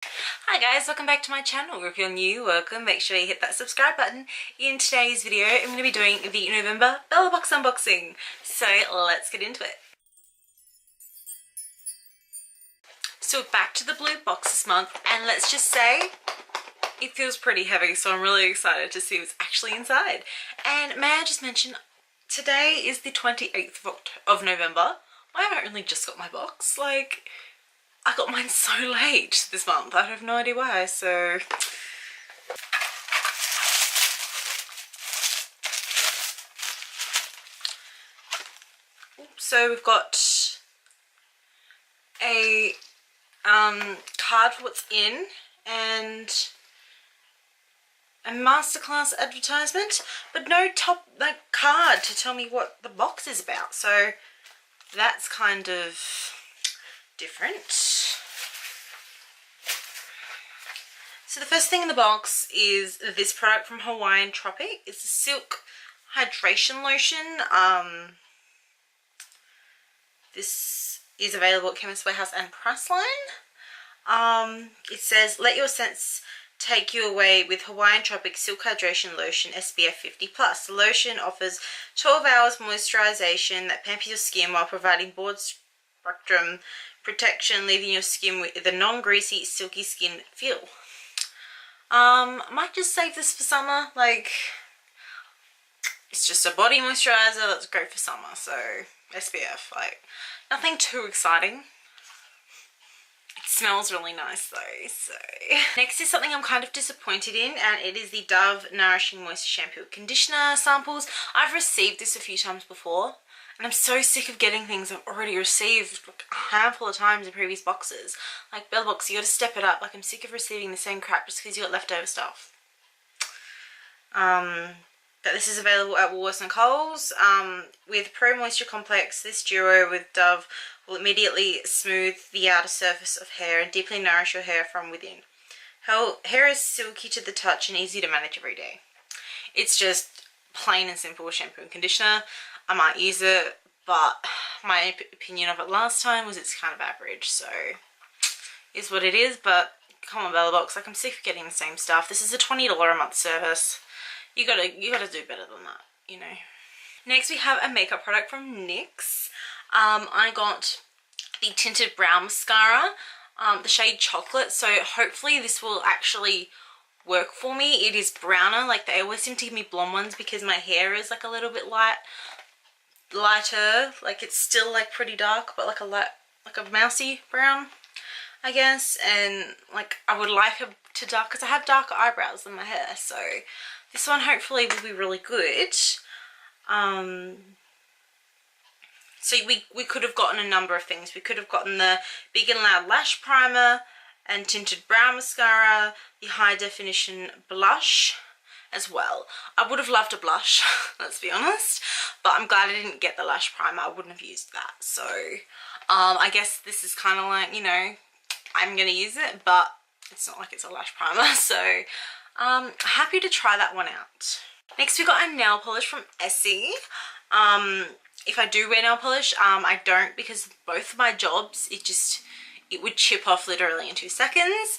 Hi guys, welcome back to my channel. If you're new, welcome. Make sure you hit that subscribe button. In today's video, I'm going to be doing the November Bellabox unboxing. So let's get into it. So back to the blue box this month, and let's just say it feels pretty heavy, so I'm really excited to see what's actually inside. And may I just mention, today is the 28th of November. Why have I only just got my box? Like, I got mine so late this month. I have no idea why, so... So we've got a card for what's in and a masterclass advertisement, but no card to tell me what the box is about. So that's kind of different. So the first thing in the box is this product from Hawaiian Tropic. It's a silk hydration lotion. This is available at Chemist Warehouse and Priceline. It says, let your scents take you away with Hawaiian Tropic Silk Hydration Lotion SPF 50+. The lotion offers 12 hours moisturization that pampers your skin while providing broad spectrum protection, leaving your skin with a non-greasy, silky skin feel. I might just save this for summer. Like, it's just a body moisturizer that's great for summer, so SPF, like, nothing too exciting. It smells really nice though, so. Next is something I'm kind of disappointed in, and it is the Dove Nourishing Moisture Shampoo Conditioner samples. I've received this a few times before, and I'm so sick of getting things I've already received like a handful of times in previous boxes. Like, Bellabox, you gotta step it up. Like, I'm sick of receiving the same crap just because you got leftover stuff. But this is available at Woolworths and Coles. With Pro Moisture Complex, this duo with Dove will immediately smooth the outer surface of hair and deeply nourish your hair from within. Hair is silky to the touch and easy to manage every day. It's just plain and simple shampoo and conditioner. I might use it, but my opinion of it last time was it's kind of average, so is what it is. But come on, Bellabox, like, I'm sick of getting the same stuff. This is a $20 a month service. You gotta do better than that, you know. Next we have a makeup product from NYX. I got the Tinted Brow Mascara, the shade Chocolate, so hopefully this will actually work for me. It is browner. Like, they always seem to give me blonde ones because my hair is like a little bit lighter. Like, it's still like pretty dark, but like a mousy brown, I guess. And like, I would like it to dark because I have darker eyebrows than my hair, so this one hopefully will be really good. So we could have gotten a number of things. We could have gotten the Big and Loud Lash Primer and Tinted Brow Mascara, the High Definition Blush as well. I would have loved a blush, let's be honest, but I'm glad I didn't get the lash primer. I wouldn't have used that. So I guess this is kind of like, you know, I'm gonna use it, but it's not like it's a lash primer, so happy to try that one out. Next we got a nail polish from Essie. If I do wear nail polish, I don't, because both of my jobs, it would chip off literally in 2 seconds.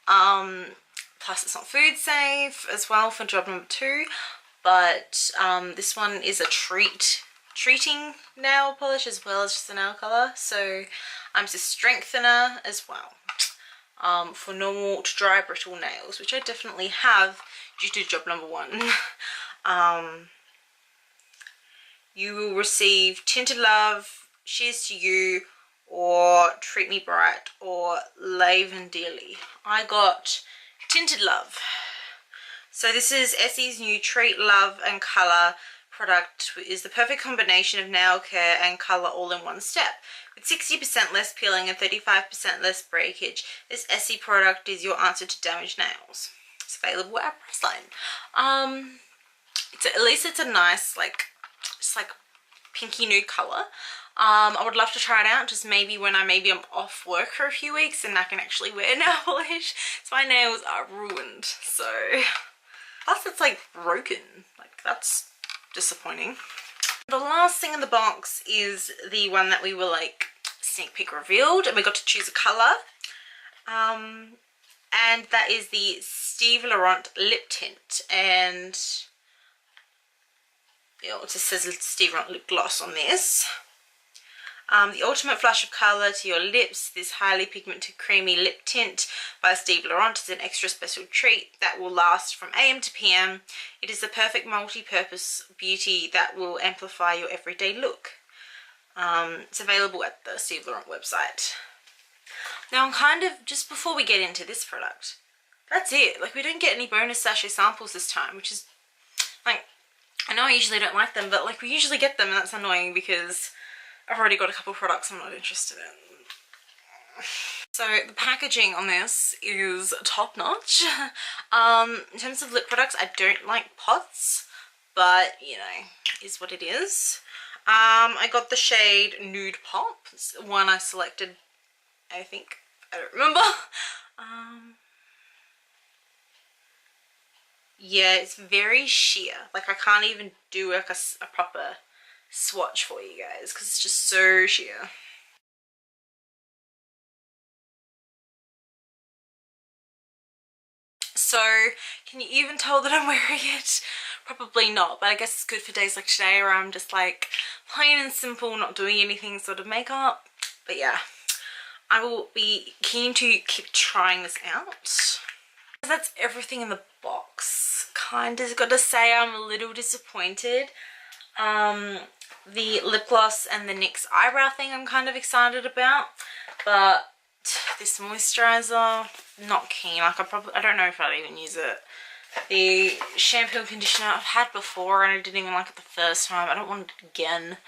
Plus it's not food safe as well for job number 2. But this one is a treating nail polish as well as just a nail color. So it's a strengthener as well. For normal to dry brittle nails, which I definitely have due to job number 1. You will receive Tinted Love, Cheers to You, or Treat Me Bright, or Lavenderly. I got Tinted Love. So this is Essie's new Treat Love and Colour product. Is the perfect combination of nail care and colour all in one step. With 60% less peeling and 35% less breakage, this Essie product is your answer to damaged nails. It's available at Priceline. At least it's a nice, like, just like pinky nude colour. I would love to try it out, just maybe when I'm off work for a few weeks and I can actually wear nail polish. So my nails are ruined, so plus it's like broken. Like, that's disappointing. The last thing in the box is the one that we were like sneak peek revealed, and we got to choose a colour. and that is the Stevie Laurent lip tint, and it just says Stevie Laurent lip gloss on this. The ultimate flush of colour to your lips. This highly pigmented creamy lip tint by Stevie Laurent is an extra special treat that will last from AM to PM. It is the perfect multi-purpose beauty that will amplify your everyday look. It's available at the Stevie Laurent website. Now I'm kind of, just before we get into this product, that's it. Like, we don't get any bonus sachet samples this time, which is, like, I know I usually don't like them, but like, we usually get them, and that's annoying because I've already got a couple of products I'm not interested in. So the packaging on this is top notch. In terms of lip products, I don't like pots, but you know, is what it is. I got the shade Nude Pop. It's the one I selected, I think. I don't remember. Yeah, it's very sheer. Like, I can't even do like a proper swatch for you guys because it's just so sheer. So, can you even tell that I'm wearing it? Probably not, but I guess it's good for days like today where I'm just like plain and simple, not doing anything sort of makeup. But yeah, I will be keen to keep trying this out. That's everything in the box. Kinda gotta say I'm a little disappointed. The lip gloss and the NYX eyebrow thing I'm kind of excited about, but this moisturizer, not keen. Like, I don't know if I'd even use it. The shampoo and conditioner I've had before and I didn't even like it the first time. I don't want it again.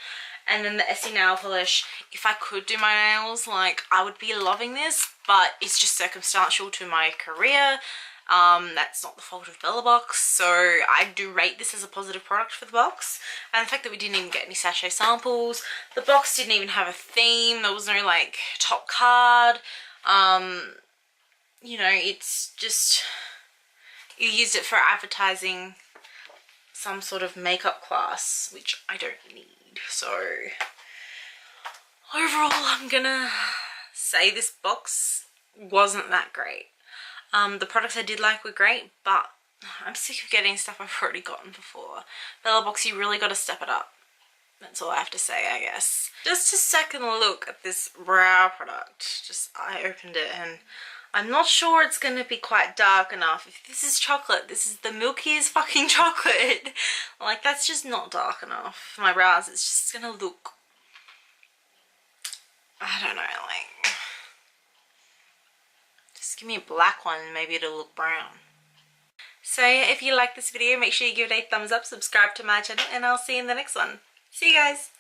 And then the Essie nail polish, if I could do my nails, like, I would be loving this, but it's just circumstantial to my career. That's not the fault of Bellabox, so I do rate this as a positive product for the box. And the fact that we didn't even get any sachet samples, the box didn't even have a theme, there was no like top card, you know, it's just, you used it for advertising some sort of makeup class, which I don't need. So overall, I'm gonna say this box wasn't that great. The products I did like were great, but I'm sick of getting stuff I've already gotten before. Bellabox, you really got to step it up. That's all I have to say, I guess. Just a second look at this brow product. I opened it and I'm not sure it's going to be quite dark enough. If this is chocolate, this is the milkiest fucking chocolate. Like, that's just not dark enough for my brows. It's just going to look, I don't know, like, just give me a black one, maybe it'll look brown. So yeah, if you like this video, make sure you give it a thumbs up, subscribe to my channel, and I'll see you in the next one. See you guys!